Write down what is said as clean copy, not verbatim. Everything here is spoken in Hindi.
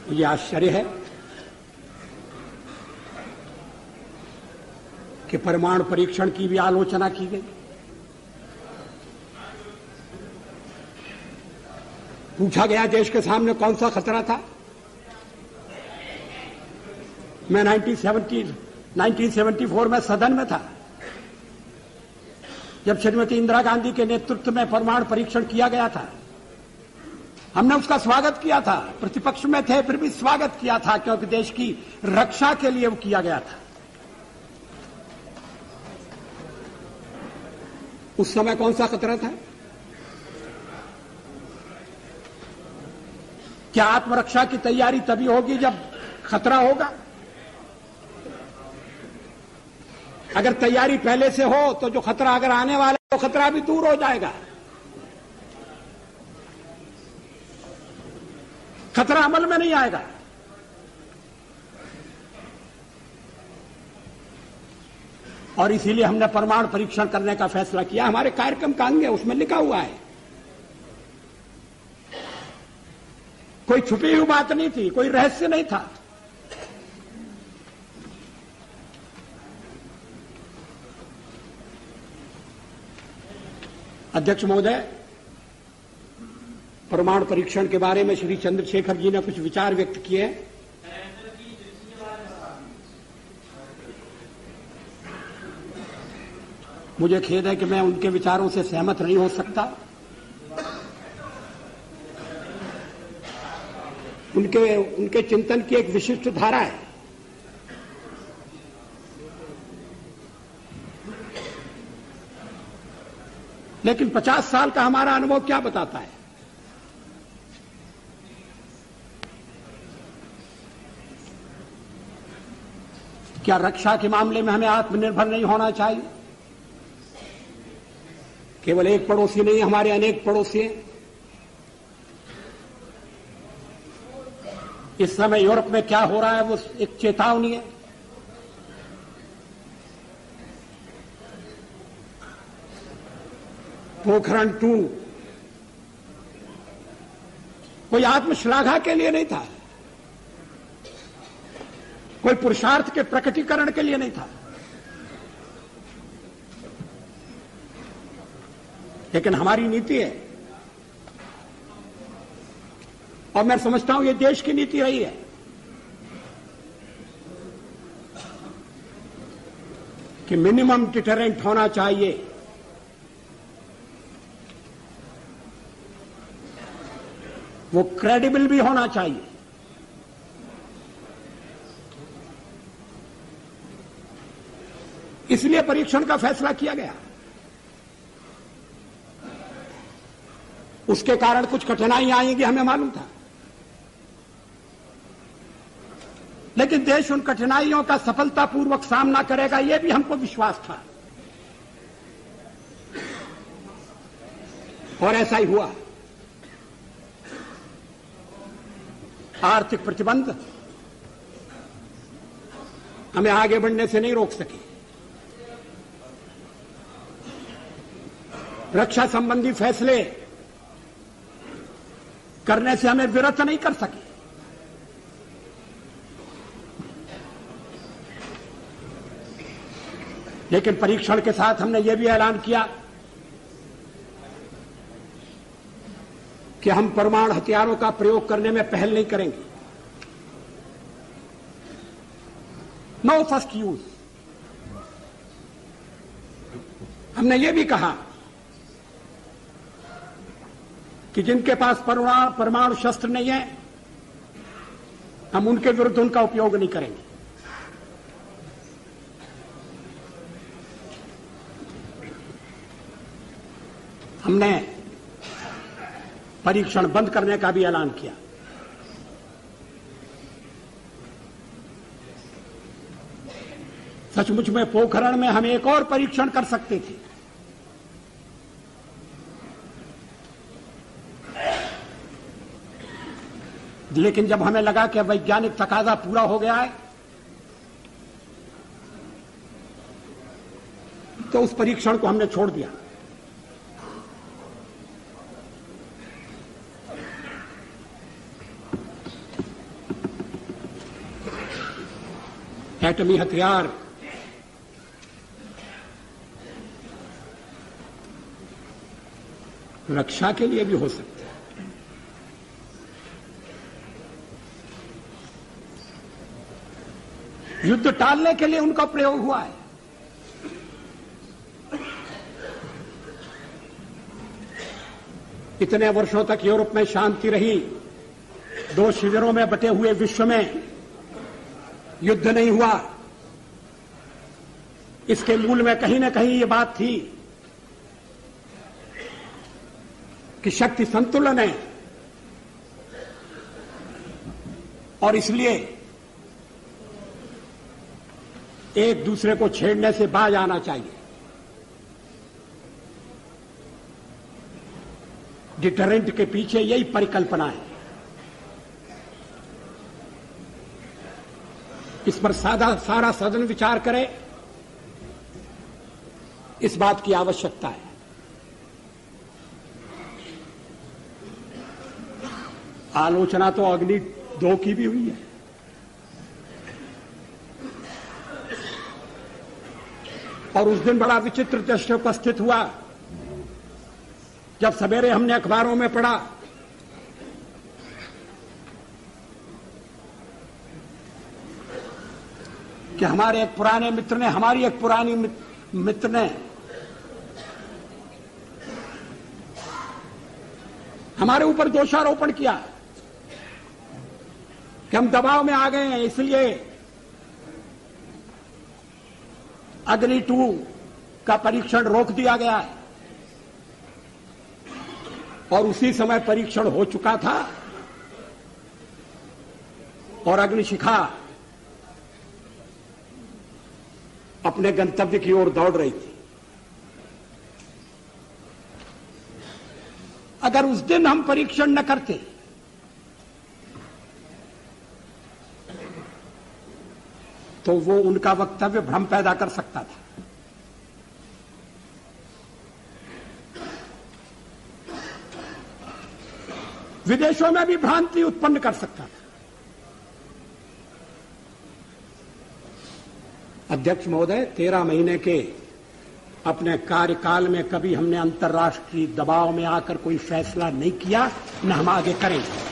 मुझे आश्चर्य है कि परमाणु परीक्षण की भी आलोचना की गई। पूछा गया देश के सामने कौन सा खतरा था। मैं 1974 में सदन में था जब श्रीमती इंदिरा गांधी के नेतृत्व में परमाणु परीक्षण किया गया था। हमने उसका स्वागत किया था, प्रतिपक्ष में थे फिर भी स्वागत किया था, क्योंकि देश की रक्षा के लिए वो किया गया था। उस समय कौन सा खतरा था? क्या आत्मरक्षा की तैयारी तभी होगी जब खतरा होगा? अगर तैयारी पहले से हो तो जो खतरा अगर आने वाला है तो खतरा भी दूर हो जाएगा। खतरा अमल में नहीं आएगा। और इसीलिए हमने परमाणु परीक्षण करने का फैसला किया। हमारे कार्यक्रम का अंग है, उसमें लिखा हुआ है। कोई छुपी हुई बात नहीं थी, कोई रहस्य नहीं था। अध्यक्ष महोदय, परमाणु परीक्षण के बारे में श्री चंद्रशेखर जी ने कुछ विचार व्यक्त किए। मुझे खेद है कि मैं उनके विचारों से सहमत नहीं हो सकता। उनके चिंतन की एक विशिष्ट धारा है। लेकिन 50 साल का हमारा अनुभव क्या बताता है? क्या रक्षा के मामले में हमें आत्मनिर्भर नहीं होना चाहिए? केवल एक पड़ोसी नहीं, हमारे अनेक पड़ोसी हैं। इस समय यूरोप में क्या हो रहा है वो एक चेतावनी है। पोखरण 2 कोई आत्मश्लाघा के लिए नहीं था, कोई पुरुषार्थ के प्रकटीकरण के लिए नहीं था, लेकिन हमारी नीति है और मैं समझता हूं ये देश की नीति रही है कि मिनिमम डिटरेंट होना चाहिए। वो क्रेडिबल भी होना चाहिए। इसलिए परीक्षण का फैसला किया गया। उसके कारण कुछ कठिनाइयां आएंगी, हमें मालूम था, लेकिन देश उन कठिनाइयों का सफलतापूर्वक सामना करेगा, यह भी हमको विश्वास था और ऐसा ही हुआ। आर्थिक प्रतिबंध हमें आगे बढ़ने से नहीं रोक सके। रक्षा संबंधी फैसले करने से हमें विरत नहीं कर सके। लेकिन परीक्षण के साथ हमने यह भी ऐलान किया कि हम परमाणु हथियारों का प्रयोग करने में पहल नहीं करेंगे। No first use. हमने यह भी कहा कि जिनके पास परमाणु शस्त्र नहीं है, हम उनके विरुद्ध उनका उपयोग नहीं करेंगे। हमने परीक्षण बंद करने का भी ऐलान किया। सचमुच में पोखरण में हम एक और परीक्षण कर सकते थे, लेकिन जब हमें लगा कि वैज्ञानिक तकाजा पूरा हो गया है तो उस परीक्षण को हमने छोड़ दिया। एटमी हथियार रक्षा के लिए भी हो सकते हैं। युद्ध टालने के लिए उनका प्रयोग हुआ है। इतने वर्षों तक यूरोप में शांति रही, दो शिविरों में बटे हुए विश्व में युद्ध नहीं हुआ। इसके मूल में कहीं न कहीं ये बात थी कि शक्ति संतुलन है और इसलिए एक दूसरे को छेड़ने से बाज आना चाहिए। डिटरेंट के पीछे यही परिकल्पना है। इस पर सारा सदन विचार करे, इस बात की आवश्यकता है। आलोचना तो अग्नि 2 की भी हुई है। और उस दिन बड़ा विचित्र दृश्य उपस्थित हुआ जब सवेरे हमने अखबारों में पढ़ा कि हमारे एक पुराने मित्र ने, हमारी एक पुरानी मित्र ने हमारे ऊपर दोषारोपण किया कि हम दबाव में आ गए हैं, इसलिए अग्नि 2 का परीक्षण रोक दिया गया है। और उसी समय परीक्षण हो चुका था और अग्निशिखा अपने गंतव्य की ओर दौड़ रही थी। अगर उस दिन हम परीक्षण न करते तो वो उनका वक्तव्य भ्रम पैदा कर सकता था। विदेशों में भी भ्रांति उत्पन्न कर सकता था। अध्यक्ष महोदय, 13 महीने के अपने कार्यकाल में कभी हमने अंतर्राष्ट्रीय दबाव में आकर कोई फैसला नहीं किया, न हम आगे करेंगे।